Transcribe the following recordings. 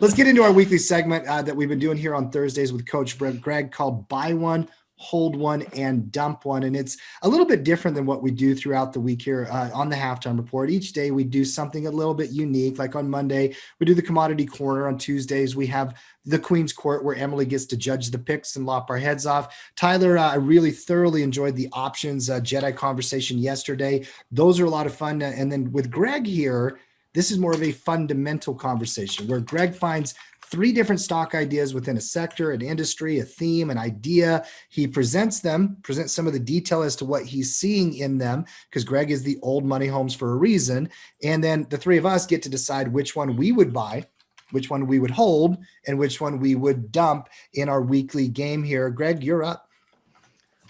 Let's get into our weekly segment that we've been doing here on Thursdays with Coach Greg called Buy One, Hold One, and Dump One. And it's a little bit different than what we do throughout the week here on the Halftime Report. Each day we do something a little bit unique. Like on Monday, we do the Commodity Corner. On Tuesdays, we have the Queen's Court where Emily gets to judge the picks and lop our heads off. Tyler, I really thoroughly enjoyed the options Jedi conversation yesterday. Those are a lot of fun. And then with Greg here, this is more of a fundamental conversation where Greg finds 3 different stock ideas within a sector, an industry, a theme, an idea. He presents some of the detail as to what he's seeing in them, because Greg is the old money homes for a reason. And then the 3 of us get to decide which one we would buy, which one we would hold, and which one we would dump in our weekly game here. Greg, you're up.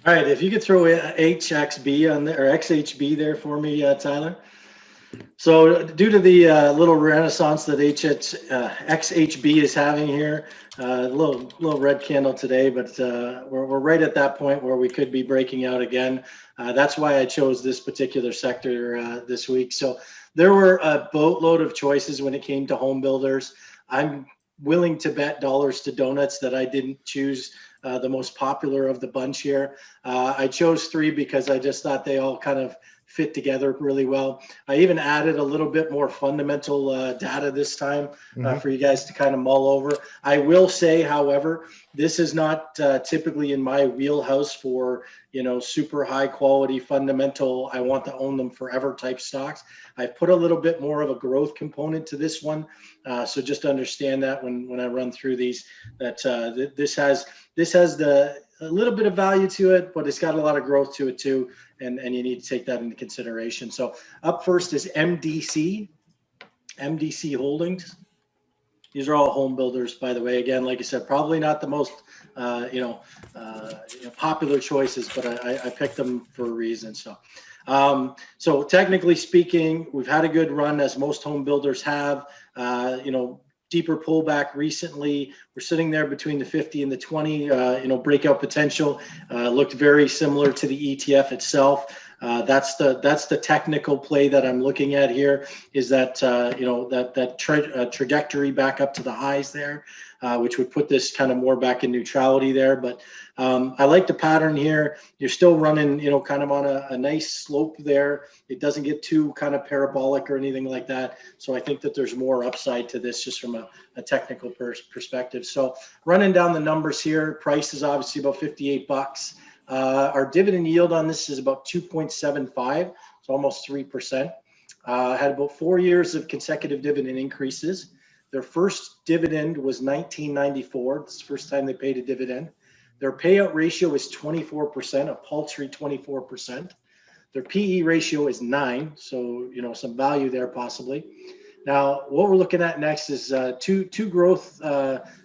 All right. If you could throw HXB on there, or XHB there for me, Tyler. So due to the little renaissance that XHB is having here, a little red candle today, but we're right at that point where we could be breaking out again. That's why I chose this particular sector this week. So there were a boatload of choices when it came to home builders. I'm willing to bet dollars to donuts that I didn't choose the most popular of the bunch here. I chose 3 because I just thought they all kind of fit together really well. I even added a little bit more fundamental data this time for you guys to kind of mull over. I will say, however, this is not typically in my wheelhouse for, super high quality fundamental, I want to own them forever type stocks. I've put a little bit more of a growth component to this one. So just understand that when I run through these, that this has a little bit of value to it, but it's got a lot of growth to it too. And you need to take that into consideration. So up first is MDC Holdings. These are all home builders, by the way. Again, like I said, probably not the most, popular choices, but I picked them for a reason. So technically speaking, we've had a good run, as most home builders have. Deeper pullback recently. We're sitting there between the 50 and the 20. Breakout potential looked very similar to the ETF itself. That's the technical play that I'm looking at here. Is that trajectory back up to the highs there, which would put this kind of more back in neutrality there. But I like the pattern here. You're still running, kind of on a nice slope there. It doesn't get too kind of parabolic or anything like that. So I think that there's more upside to this just from a technical perspective. So running down the numbers here, price is obviously about $58. Our dividend yield on this is about 2.75, so almost 3%. Had about 4 years of consecutive dividend increases. Their first dividend was 1994. It's the first time they paid a dividend. Their payout ratio is 24%, a paltry 24%. Their PE ratio is 9, so some value there possibly. Now, what we're looking at next is two growth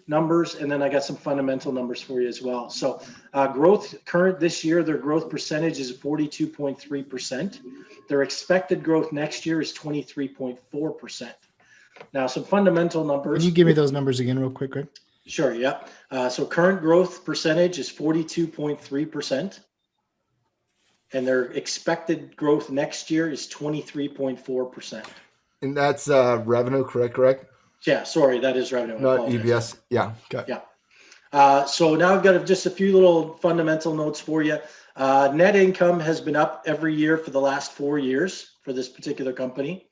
numbers, and then I got some fundamental numbers for you as well. So growth current this year, their growth percentage is 42.3%. Their expected growth next year is 23.4%. Now, some fundamental numbers. Can you give me those numbers again real quick, Greg? Sure, yeah. So current growth percentage is 42.3%. And their expected growth next year is 23.4%. And that's revenue, correct? Yeah, sorry, that is revenue. Not EBS. Yeah. Okay. Yeah. So now I've got just a few little fundamental notes for you. Net income has been up every year for the last 4 years for this particular company.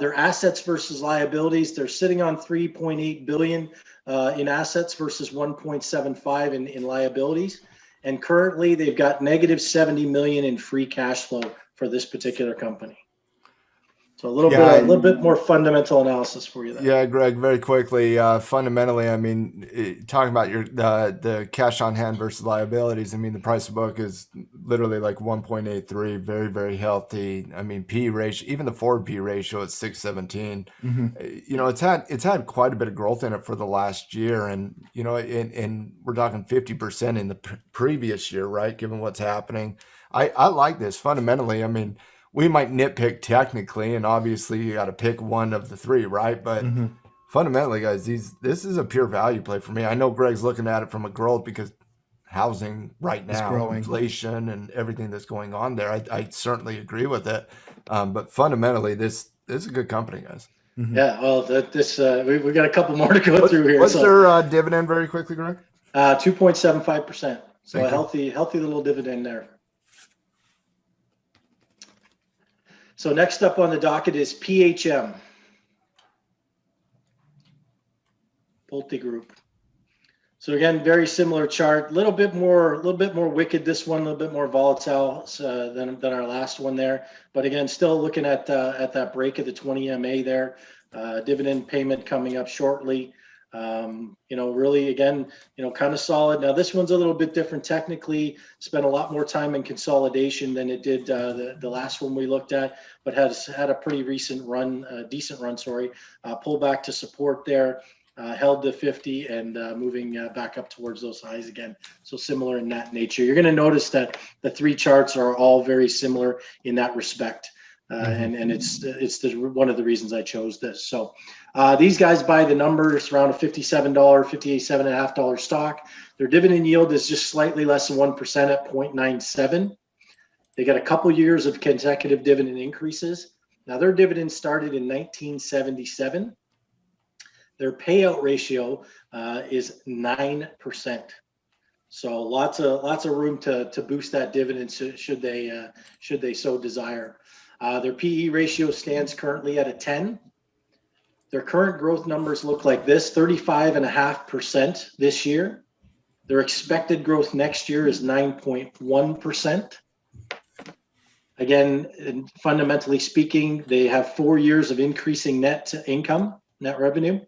Their assets versus liabilities, they're sitting on $3.8 billion in assets versus $1.75 in liabilities. And currently they've got negative $70 million in free cash flow for this particular company. So a little bit more fundamental analysis for you there. Yeah, Greg, very quickly, fundamentally, I mean, talking about the cash on hand versus liabilities, I mean, the price of book is literally like 1.83, very, very healthy. I mean, P ratio, even the forward P ratio is 617. It's had quite a bit of growth in it for the last year, and and we're talking 50% in the previous year, right? Given what's happening, I like this fundamentally. I mean, we might nitpick technically, and obviously you got to pick one of the 3, right? But fundamentally, guys, this is a pure value play for me. I know Greg's looking at it from a growth because housing right now, inflation and everything that's going on there. I certainly agree with it. But fundamentally, this is a good company, guys. Mhm. Yeah, well, we got a couple more to go through here. What's So their dividend very quickly, Greg? 2.75%. So Thank a you. healthy little dividend there. So next up on the docket is PHM Polti Group. So again, very similar chart, a little bit more wicked. This one, a little bit more volatile than our last one there. But again, still looking at that break of the 20 MA there. Dividend payment coming up shortly. Really again, kind of solid. Now this one's a little bit different technically. Spent a lot more time in consolidation than it did the last one we looked at, but has had a pretty recent run, decent run. Sorry, pull back to support there. Held to 50 and moving back up towards those highs again. So similar in that nature. You're going to notice that the three charts are all very similar in that respect. And it's one of the reasons I chose this. So these guys buy the numbers around a $57, $57.50 stock. Their dividend yield is just slightly less than 1% at 0.97. They got a couple years of consecutive dividend increases. Now their dividend started in 1977. Their payout ratio is 9%. So lots of room to boost that dividend should they so desire. Their PE ratio stands currently at a 10. Their current growth numbers look like this: 35.5% this year. Their expected growth next year is 9.1%. Again, fundamentally speaking, they have 4 years of increasing net revenue.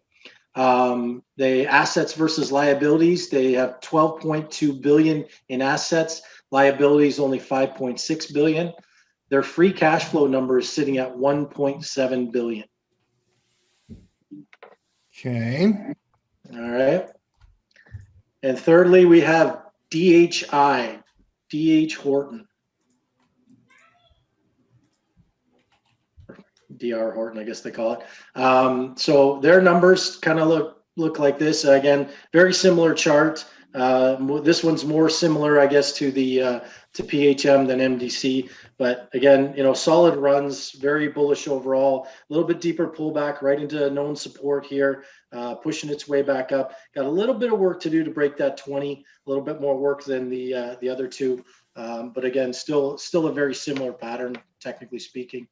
The assets versus liabilities, they have 12.2 billion in assets, liabilities only 5.6 billion. Their free cash flow number is sitting at 1.7 billion. Okay. All right. And thirdly, we have DHI, DH Horton. DR Horton, I guess they call it. So their numbers kind of look like this. Again, very similar chart. This one's more similar, I guess, to PHM than MDC. But again, solid runs, very bullish overall. A little bit deeper pullback right into known support here, pushing its way back up. Got a little bit of work to do to break that 20. A little bit more work than the other two. But again, still a very similar pattern, technically speaking.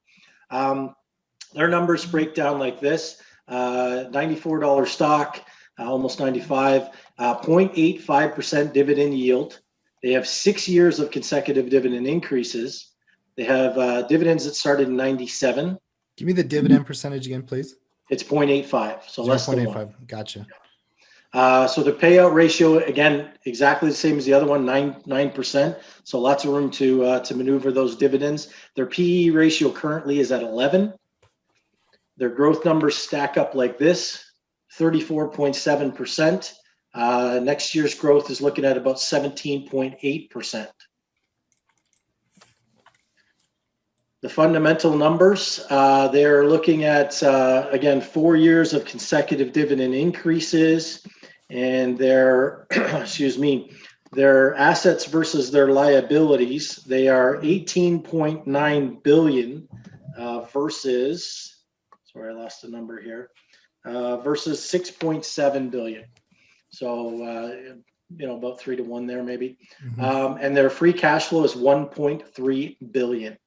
Their numbers break down like this: $94 stock, almost 95, 0.85% dividend yield. They have 6 years of consecutive dividend increases. They have dividends that started in 97. Give me the dividend percentage again, please. It's 0.85, so less than 1. Gotcha. So the payout ratio, again, exactly the same as the other one, 9%. So lots of room to maneuver those dividends. Their PE ratio currently is at 11. Their growth numbers stack up like this: 34.7%. Next year's growth is looking at about 17.8%. The fundamental numbers, they're looking at, again, 4 years of consecutive dividend increases, and their, their assets versus their liabilities, they are 18.9 billion versus, sorry, I lost the number here, versus 6.7 billion. So, about 3 to 1 there maybe. Mm-hmm. And their free cash flow is 1.3 billion.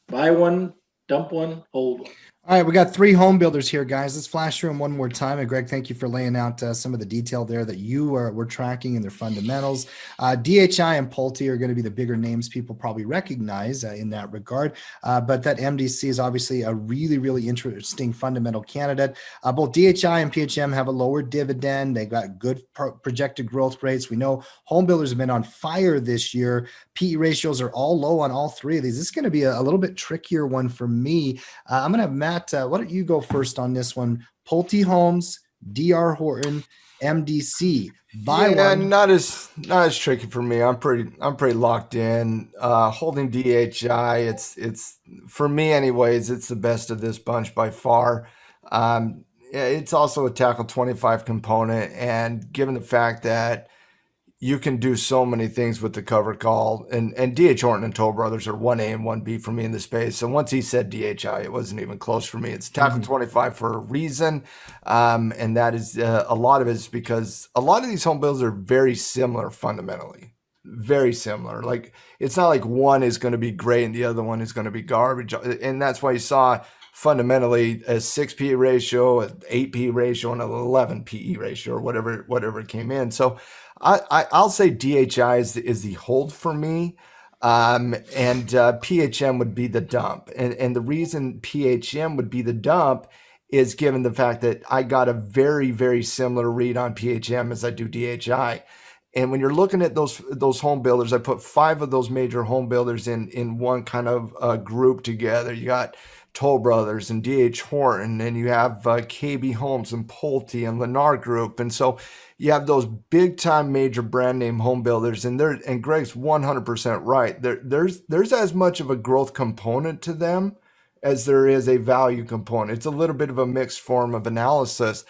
Buy one, dump one, hold one. All right, we got 3 home builders here, guys. Let's flash through them one more time. And Greg, thank you for laying out some of the detail there that you were tracking in their fundamentals. DHI and Polti are going to be the bigger names people probably recognize in that regard. But that MDC is obviously a really, really interesting fundamental candidate. Both DHI and PHM have a lower dividend. They got good projected growth rates. We know home builders have been on fire this year. PE ratios are all low on all 3 of these. This is going to be a little bit trickier one for me. I'm going to have Matt, why don't you go first on this one? Pulte Homes, DR Horton, MDC. One. Not as tricky for me. I'm pretty locked in. Holding DHI, it's for me anyways. It's the best of this bunch by far. It's also a tackle 25 component, and given the fact that you can do so many things with the covered call, and DH Horton and Toll Brothers are 1A and 1B for me in the space. So once he said DHI, it wasn't even close for me. It's tackle 25 for a reason. And that is a lot of it is because a lot of these home builds are very similar fundamentally, very similar. Like it's not like one is going to be great and the other one is going to be garbage. And that's why you saw fundamentally a 6 PE ratio, an 8 PE ratio, and an 11 PE ratio, or whatever came in. So I'll say DHI is the hold for me, and PHM would be the dump. And the reason PHM would be the dump is given the fact that I got a very, very similar read on PHM as I do DHI. And when you're looking at those home builders, I put 5 of those major home builders in one kind of group together. You got Toll Brothers and DH Horton, and you have KB Homes and Polti and Lennar Group. And so you have those big time major brand name home builders, and Greg's 100% right. There's as much of a growth component to them as there is a value component. It's a little bit of a mixed form of analysis,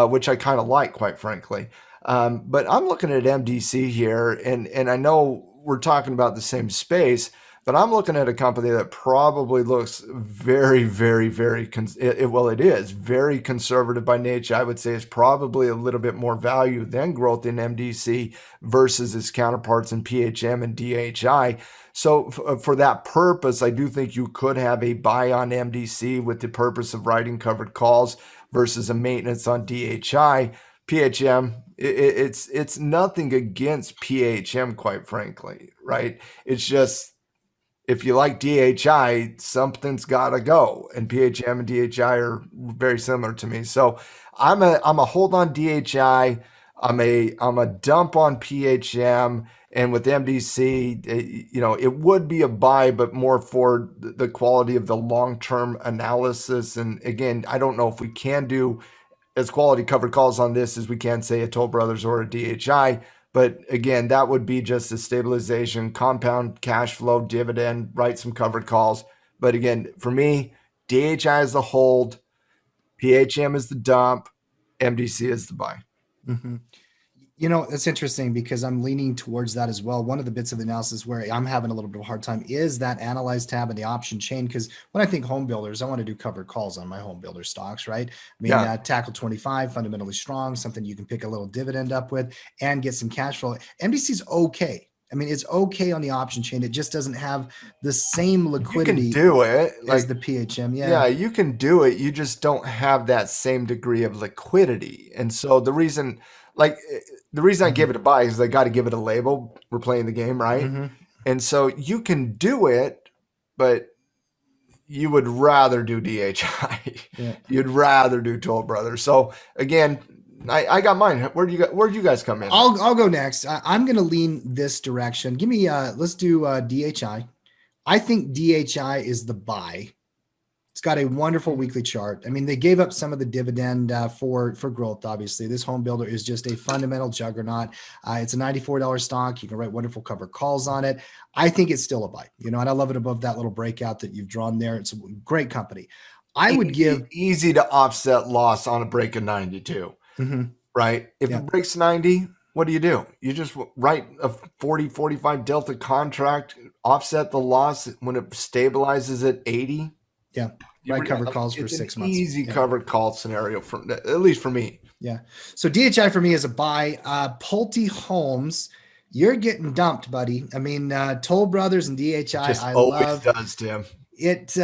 which I kind of like, quite frankly. But I'm looking at MDC here, and I know we're talking about the same space, but I'm looking at a company that probably looks very, very, very, it is very conservative by nature. I would say it's probably a little bit more value than growth in MDC versus its counterparts in PHM and DHI. So for that purpose, I do think you could have a buy on MDC with the purpose of writing covered calls versus a maintenance on DHI. PHM, it's nothing against PHM, quite frankly, right? It's just, if you like DHI, something's got to go, and PHM and DHI are very similar to me. So I'm a hold on DHI. I'm a dump on PHM, and with MDC, it would be a buy, but more for the quality of the long-term analysis. And again, I don't know if we can do as quality covered calls on this as we can say a Toll Brothers or a DHI. But again, that would be just a stabilization, compound cash flow, dividend, write some covered calls. But again, for me, DHI is the hold, PHM is the dump, MDC is the buy. Mm-hmm. That's interesting because I'm leaning towards that as well. One of the bits of the analysis where I'm having a little bit of a hard time is that analyze tab and the option chain. Because when I think home builders, I want to do covered calls on my home builder stocks, right? I mean, tackle 25, fundamentally strong, something you can pick a little dividend up with and get some cash flow. MDC's okay. I mean, it's okay on the option chain. It just doesn't have the same liquidity. You can do it as the PHM. Yeah, you can do it. You just don't have that same degree of liquidity. And so the reason I give it a buy is I got to give it a label. We're playing the game, right? Mm-hmm. And so you can do it, but you would rather do DHI. Yeah. You'd rather do Toll Brothers. So again, I got mine. Where do you guys come in? I'll go next. I'm going to lean this direction. Give me let's do DHI. I think DHI is the buy. It's got a wonderful weekly chart. I mean, they gave up some of the dividend for growth. Obviously, this home builder is just a fundamental juggernaut. It's a $94 stock. You can write wonderful cover calls on it. I think it's still a buy. And I love it above that little breakout that you've drawn there. It's a great company. I would give easy to offset loss on a break of 92. Mm-hmm. Right? If it breaks 90, what do? You just write a 40, 45 delta contract, offset the loss when it stabilizes at 80. Yeah. Right. Cover calls for 6 months. Easy covered call scenario at least for me. Yeah. So DHI for me is a buy. Polti Homes, you're getting dumped, buddy. I mean, Toll Brothers and DHI, just I always love. Does, Tim. It's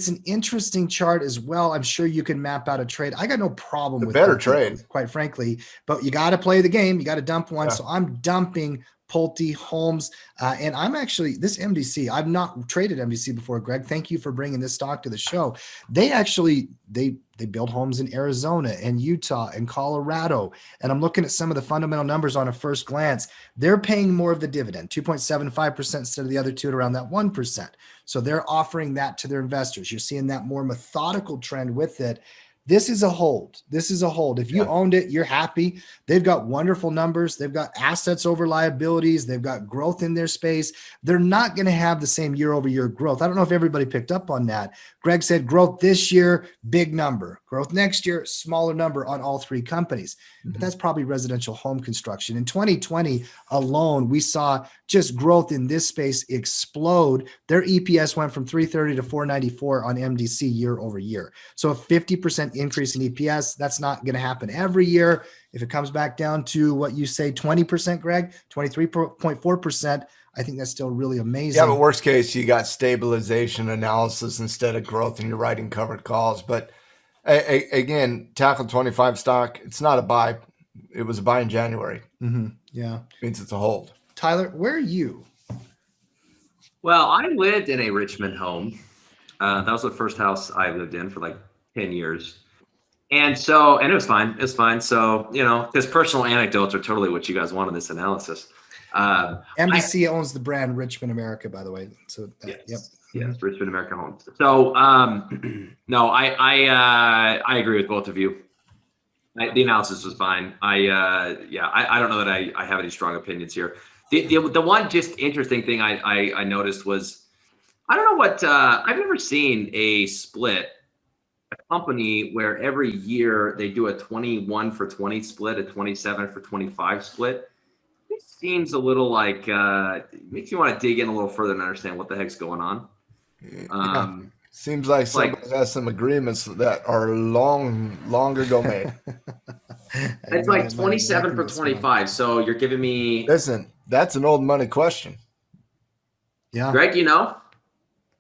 an interesting chart as well. I'm sure you can map out a trade. I got no problem with better trade, quite frankly, but you got to play the game. You got to dump one. Yeah. So I'm dumping Polti Homes. And I'm actually, this MDC, I've not traded MDC before, Greg. Thank you for bringing this stock to the show. They actually, they build homes in Arizona and Utah and Colorado. And I'm looking at some of the fundamental numbers on a first glance. They're paying more of the dividend, 2.75% instead of the other two at around that 1%. So they're offering that to their investors. You're seeing that more methodical trend with it. This is a hold. If you owned it, you're happy. They've got wonderful numbers. They've got assets over liabilities. They've got growth in their space. They're not going to have the same year over year growth. I don't know if everybody picked up on that. Greg said growth this year, big number. Growth next year, smaller number on all three companies. But that's probably residential home construction. In 2020 alone, we saw just growth in this space explode. Their EPS went from 330 to 494 on MDC year over year. So a 50% increase in EPS, that's not going to happen every year. If it comes back down to what you say, 20%, Greg, 23.4%, I think that's still really amazing. Yeah, but worst case, you got stabilization analysis instead of growth and you're writing covered calls. But again, Tackle 25 stock, it's not a buy. It was a buy in January. Yeah. Means it's a hold. Tyler, where are you? Well, I lived in a Richmond home. That was the first house I lived in for like 10 years. And it was fine. It's fine. So, because personal anecdotes are totally what you guys want in this analysis. MDC owns the brand Richmond America, by the way. So, Yes, Richmond America Homes. So, no, I agree with both of you. The analysis was fine. I don't know that I have any strong opinions here. The one just interesting thing I noticed was, I don't know what, I've never seen a split, a company where every year they do a 21 for 20 split, a 27 for 25 split. It seems a little like, makes you want to dig in a little further and understand what the heck's going on. Seems like somebody has some agreements that are long ago made. It's like 27 for 25. So you're giving me. Listen, that's an old money question. Yeah. Greg,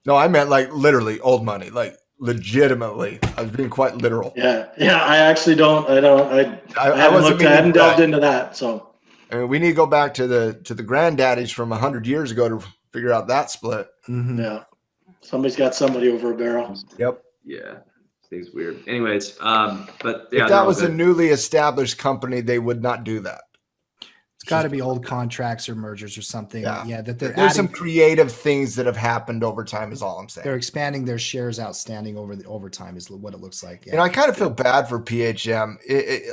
No, I meant like literally old money, like legitimately. I was being quite literal. Yeah. I actually don't. I haven't delved into that. So I mean, we need to go back to the granddaddies from 100 years ago to figure out that split. Yeah. Somebody's got somebody over a barrel. Yep. Yeah. Seems weird. Anyways, but if that was a newly established company, they would not do that. It's got to be old contracts or mergers or something. Yeah, that there's some creative things that have happened over time is all I'm saying. They're expanding their shares outstanding over time is what it looks like. Yeah. I kind of feel bad for PHM.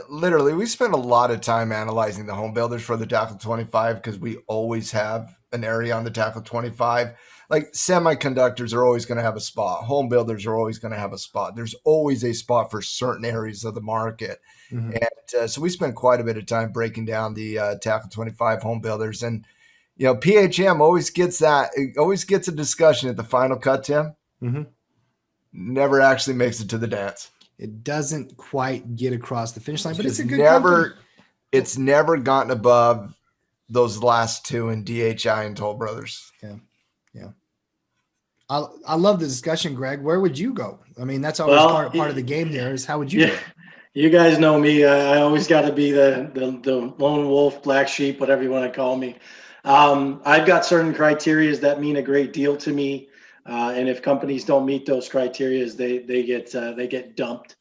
Literally, we spend a lot of time analyzing the home builders for the Tackle 25 because we always have an area on the Tackle 25. Like semiconductors are always going to have a spot. Home builders are always going to have a spot. There's always a spot for certain areas of the market. And so we spend quite a bit of time breaking down the Tackle 25 home builders. And, PHM always gets a discussion at the final cut, Tim. Never actually makes it to the dance. It doesn't quite get across the finish line, but it's a good company. It's never gotten above those last two in DHI and Toll Brothers. Yeah. I love the discussion, Greg. Where would you go? I mean, that's always part of the game here is how would you do it? You guys know me. I always got to be the lone wolf, black sheep, whatever you want to call me. I've got certain criteria that mean a great deal to me. And if companies don't meet those criteria, they get dumped.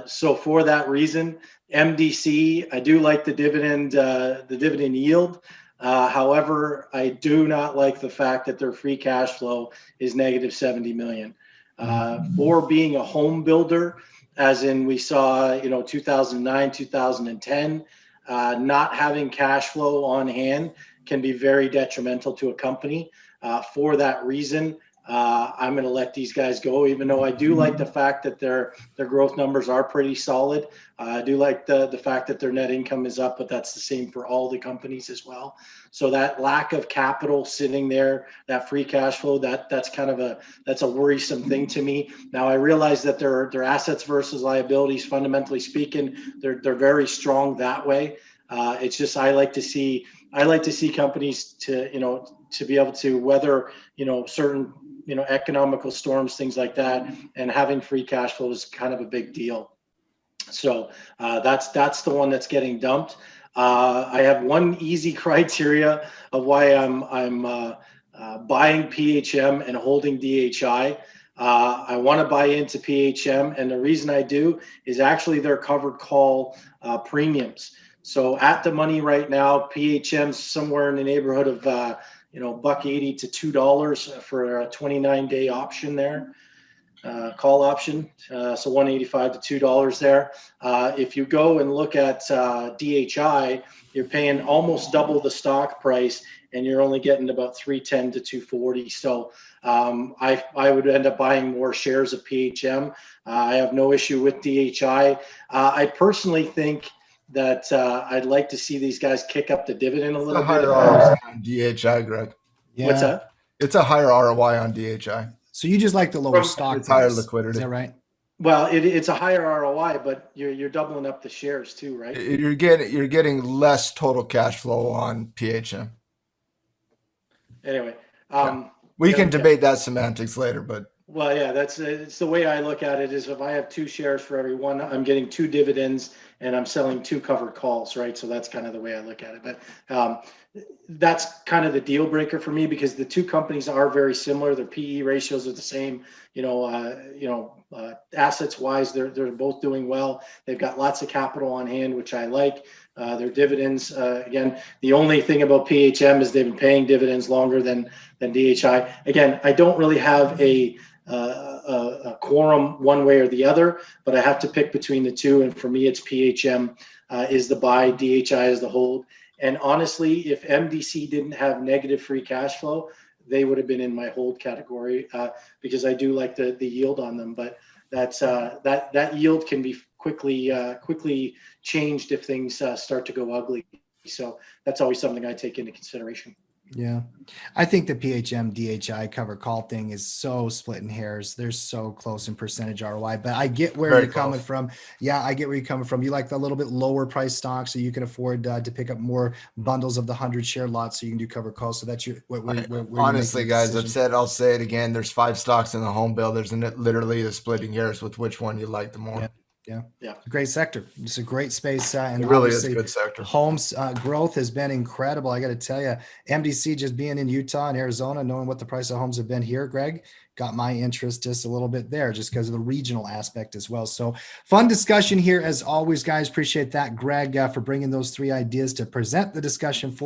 So for that reason, MDC, I do like the dividend yield. However, I do not like the fact that their free cash flow is negative 70 million. For being a home builder, as in we saw, 2009, 2010, not having cash flow on hand can be very detrimental to a company. For that reason, I'm going to let these guys go, even though I do like the fact that their growth numbers are pretty solid. I do like the fact that their net income is up, but that's the same for all the companies as well. So that lack of capital sitting there, that free cash flow, that's a worrisome thing to me. Now I realize that their assets versus liabilities, fundamentally speaking, they're very strong that way. It's just I like to see companies to be able to weather certain economical storms, things like that, and having free cash flow is kind of a big deal. So that's the one that's getting dumped. I have one easy criteria of why I'm buying PHM and holding DHI. I want to buy into PHM, and the reason I do is actually their covered call premiums. So at the money right now, PHM's somewhere in the neighborhood of $1.80 to $2 for a 29-day option there, call option. So $1.85 to $2 there. If you go and look at DHI, you're paying almost double the stock price and you're only getting about 310 to 240. So I would end up buying more shares of PHM. I have no issue with DHI. I personally think that I'd like to see these guys kick up the dividend a It's little a higher bit. ROI on DHI, Greg. Yeah. What's that? It's a higher ROI on DHI. So you just like the lower From- stock It's higher price. liquidity. Is that right? Well, it's a higher ROI, but you're doubling up the shares too, right? You're getting less total cash flow on PHM. Anyway, We can okay. debate that semantics later, but Well, yeah, it's the way I look at it is if I have 2 shares for every one, I'm getting 2 dividends and I'm selling 2 covered calls, right? So that's kind of the way I look at it. But that's kind of the deal breaker for me because the 2 companies are very similar. Their PE ratios are the same. Assets wise, they're both doing well. They've got lots of capital on hand, which I like. Their dividends, again, the only thing about PHM is they've been paying dividends longer than DHI. Again, I don't really have a quorum one way or the other, but I have to pick between the 2. And for me, it's PHM is the buy, DHI is the hold. And honestly, if MDC didn't have negative free cash flow, they would have been in my hold category because I do like the yield on them. But that yield can be quickly changed if things start to go ugly. So that's always something I take into consideration. Yeah. I think the PHM DHI cover call thing is so splitting hairs. They're so close in percentage ROI, but I get where Very you're coming close. from. Yeah, I get where you're coming from. You like the little bit lower price stock so you can afford to pick up more bundles of the 100 share lots so you can do cover calls. So that's where you're honestly, making the guys, decision. I'll say it again. There's 5 stocks in the home builders, and it literally is splitting hairs with which one you like the more. Yeah. Great sector. It's a great space. And It really is a obviously good sector. Homes growth has been incredible. I got to tell you, MDC just being in Utah and Arizona, knowing what the price of homes have been here, Greg, got my interest just a little bit there just because of the regional aspect as well. So fun discussion here as always, guys. Appreciate that, Greg, for bringing those 3 ideas to present the discussion for.